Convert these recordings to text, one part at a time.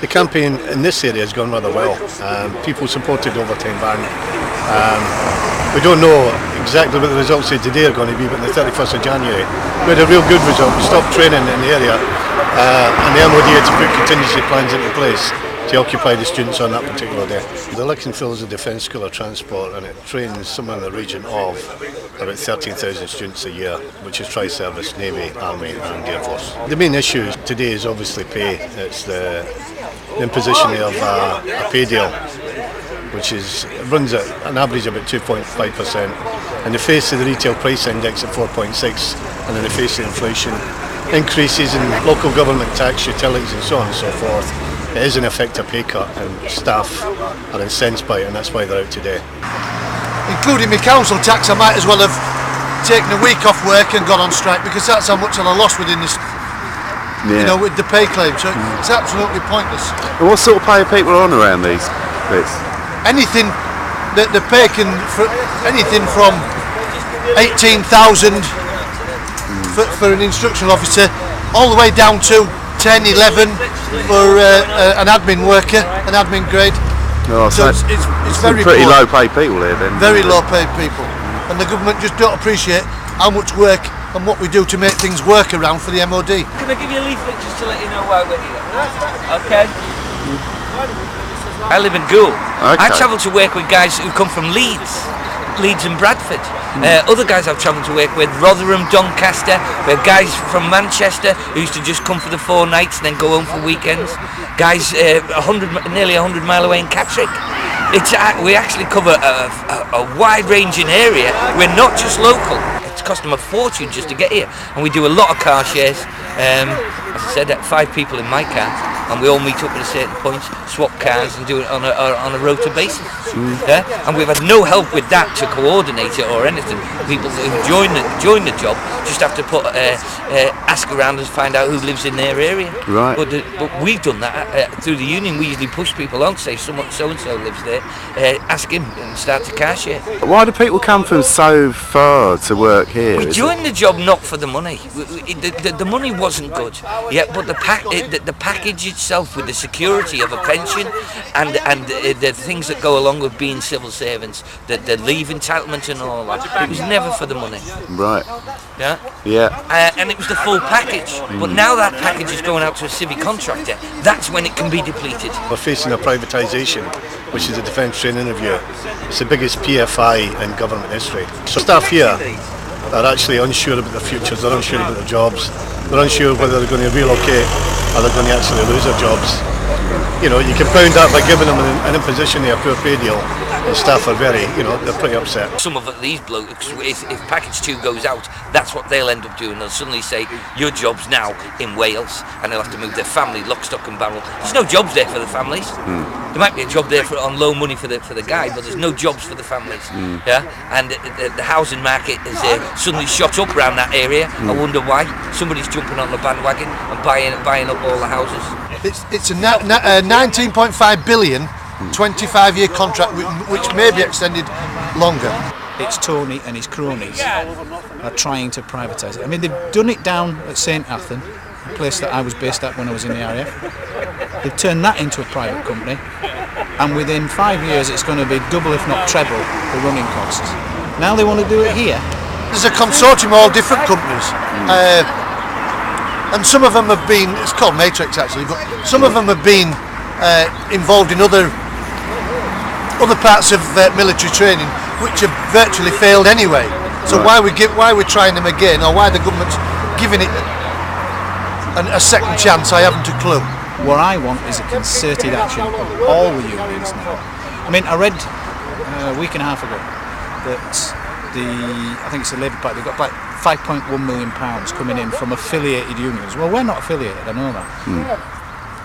The campaign in this area has gone rather well. People supported the overtime ban. We don't know exactly what the results of today are going to be, but on the 31st of January we had a real good result. We stopped training in the area and the MOD had to put contingency plans into place to occupy the students on that particular day. The Lichtenfield is a defence school of transport and it trains somewhere in the region of about 13,000 students a year, which is Tri-Service, Navy, Army and Air Force. The main issue today is obviously pay. It's the imposition of a pay deal which runs at an average of about 2.5%. In the face of the retail price index at 4.6 and in the face of inflation, increases in local government tax, utilities and so on and so forth, it is in effect a pay cut and staff are incensed by it and that's why they're out today. Including my council tax, I might as well have taken a week off work and gone on strike because that's how much I lost within this, you know, with the pay claim, so it's absolutely pointless. And what sort of pay are people on around these bits? Anything that the pay can, anything from 18,000 for an instructional officer, all the way down to 10, 11 for an admin worker, an admin grade. Oh, so it's very pretty poor. low paid people here then. Very low paid people, and the government just don't appreciate how much work and what we do to make things work around for the MOD. Can I give you a leaflet just to let you know why we're here? Okay. I live in Goole. Okay. I travel to work with guys who come from Leeds and Bradford. Other guys I've travelled to work with, Rotherham, Doncaster. We have guys from Manchester who used to just come for the 4 nights and then go home for weekends. Guys nearly 100 mile away in Catterick. We actually cover a wide-ranging area. We're not just local. It's cost them a fortune just to get here, and we do a lot of car shares. As I said, 5 people in my car, and we all meet up at a certain point, swap cars, and do it on a rota basis. Yeah? And we've had no help with that to coordinate it or anything. People who join the job just have to ask around and find out who lives in their area. Right. But we've done that through the union. We usually push people on, say so and so lives there, ask him and start to car share. Why do people come from so far to work here? We joined the job not for the money. The money wasn't good, yeah, but the package itself with the security of a pension and the things that go along with being civil servants, the leave entitlement and all that, it was never for the money. Right. Yeah. Yeah. And it was the full package. But now that package is going out to a civic contractor. That's when it can be depleted. We're facing a privatisation, which is a defence training review. It's the biggest PFI in government history. So staff here are actually unsure about their futures, they're unsure about their jobs, they're unsure whether they're going to relocate or they're going to actually lose their jobs. You know, you compound that by giving them an imposition of a poor pay deal, and staff are they're pretty upset. Some of these blokes, if package 2 goes out, that's what they'll end up doing. They'll suddenly say, your job's now in Wales, and they'll have to move their family lock, stock and barrel. There's no jobs there for the families. There might be a job there on low money for the guy, but there's no jobs for the families. Yeah, and the housing market is suddenly shot up around that area. I wonder why. Somebody's jumping on the bandwagon and buying up all the houses. It's a 19.5 billion 25-year contract which may be extended longer. It's Tony and his cronies are trying to privatise it. I mean, they've done it down at St Athan, a place that I was based at when I was in the RAF. They've turned that into a private company, and within 5 years it's going to be double if not treble the running costs. Now they want to do it here. There's a consortium of all different companies. And some of them have been, it's called Matrix actually, but some of them have been involved in other parts of military training which have virtually failed anyway. So why we're trying them again, or why the government's giving it a second chance, I haven't a clue. What I want is a concerted action of all the unions now. I mean, I read a week and a half ago that I think it's the Labour Party, they've got like £5.1 million coming in from affiliated unions. Well, we're not affiliated, I know that.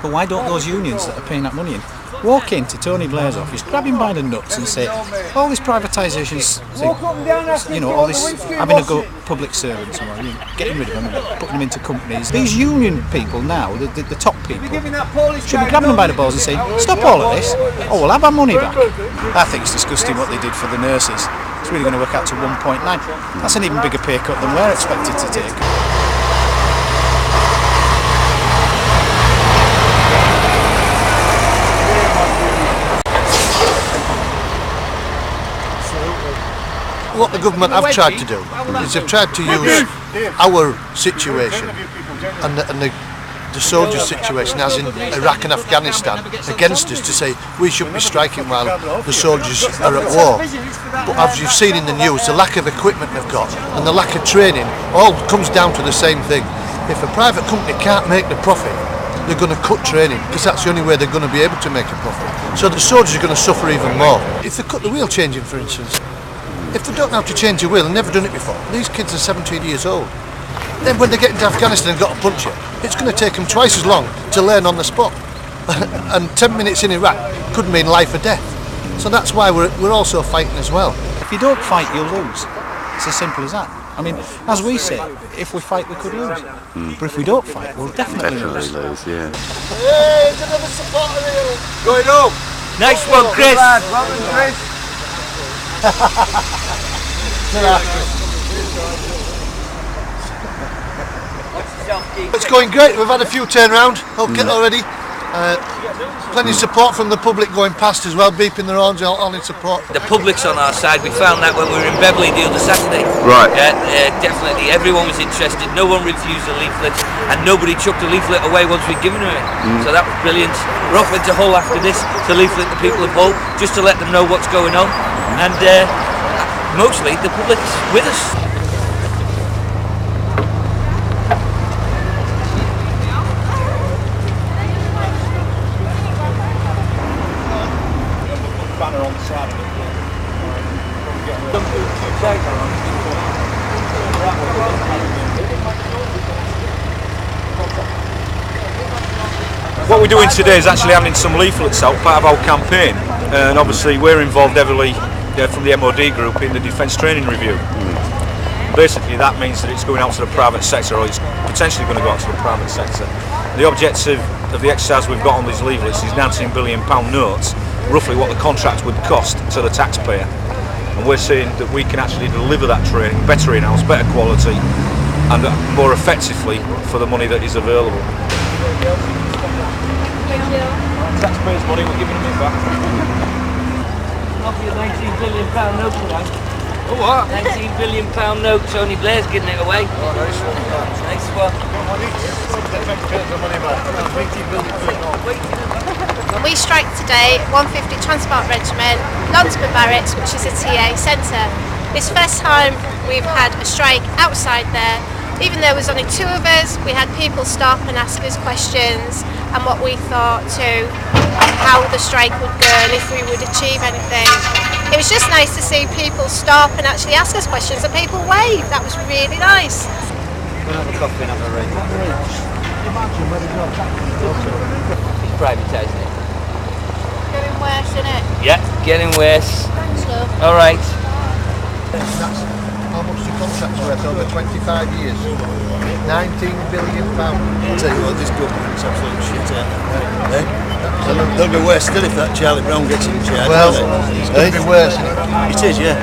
But why don't those unions that are paying that money in walk into Tony Blair's office, grab him by the nuts and say, all this privatisation thing, you know, all this having a go at public servants, getting rid of them and putting them into companies. These union people now, the top people, should be grabbing them by the balls and saying, stop all of this, or we'll have our money back. I think it's disgusting what they did for the nurses. It's really going to work out to 1.9. That's an even bigger pay cut than we're expected to take. What the government have tried to do is they've tried to use our situation and the soldiers' situation, as in Iraq and Afghanistan, against us to say we shouldn't be striking while the soldiers are at war. But as you've seen in the news, the lack of equipment they've got and the lack of training all comes down to the same thing. If a private company can't make the profit, they're going to cut training, because that's the only way they're going to be able to make a profit. So the soldiers are going to suffer even more. If they cut the wheel changing, for instance, if they don't know how to change a wheel and never done it before, these kids are 17 years old. Then when they get into Afghanistan and got a puncher, it's going to take them twice as long to learn on the spot. And 10 minutes in Iraq could mean life or death. So that's why we're also fighting as well. If you don't fight, you'll lose. It's as simple as that. I mean, as we say, if we fight, we could lose. But if we don't fight, we'll definitely lose. Yeah. Hey, it's another supporter here. Going home. Nice one, Chris. Well done, Chris. It's going great. We've had a few turn round already. Plenty of support from the public going past as well, beeping their horns, all in support. The public's on our side. We found that when we were in Beverley the other Saturday. Right. Definitely. Everyone was interested. No one refused a leaflet, and nobody chucked a leaflet away once we'd given them it. So that was brilliant. We're off into Hull after this to leaflet the people of Hull, just to let them know what's going on. And mostly the public's with us. What we're doing today is actually handing some leaflets out, part of our campaign, and obviously we're involved heavily from the MOD group in the Defence Training Review. Basically that means that it's going out to the private sector, or it's potentially going to go out to the private sector. The objective of the exercise we've got on these leaflets is £19 billion notes, roughly what the contract would cost to the taxpayer. And we're saying that we can actually deliver that training better in-house, better quality, and more effectively for the money that is available. Taxpayers' money, we're giving them it back. Off your £19 billion note tonight. Oh, what? £19 billion note, Tony Blair's giving it away. Oh, nice one. Nice one. We strike today at 150 Transport Regiment, Lonsman Barracks, which is a TA centre. It's the first time we've had a strike outside there. Even though there was only two of us, we had people stop and ask us questions and what we thought too, how the strike would go and if we would achieve anything. It was just nice to see people stop and actually ask us questions and people wave. That was really nice. We'll have a coffee and have a read. It's privatising it. Getting worse, isn't it? Yeah, getting worse. Slow. All right. How much the contract's worth over 25 years? £19 billion. I'll tell you what, this government's absolute shit out there. Eh? They'll be worse still if that Charlie Brown gets in charge. Well, it's going to be worse. It is, yeah.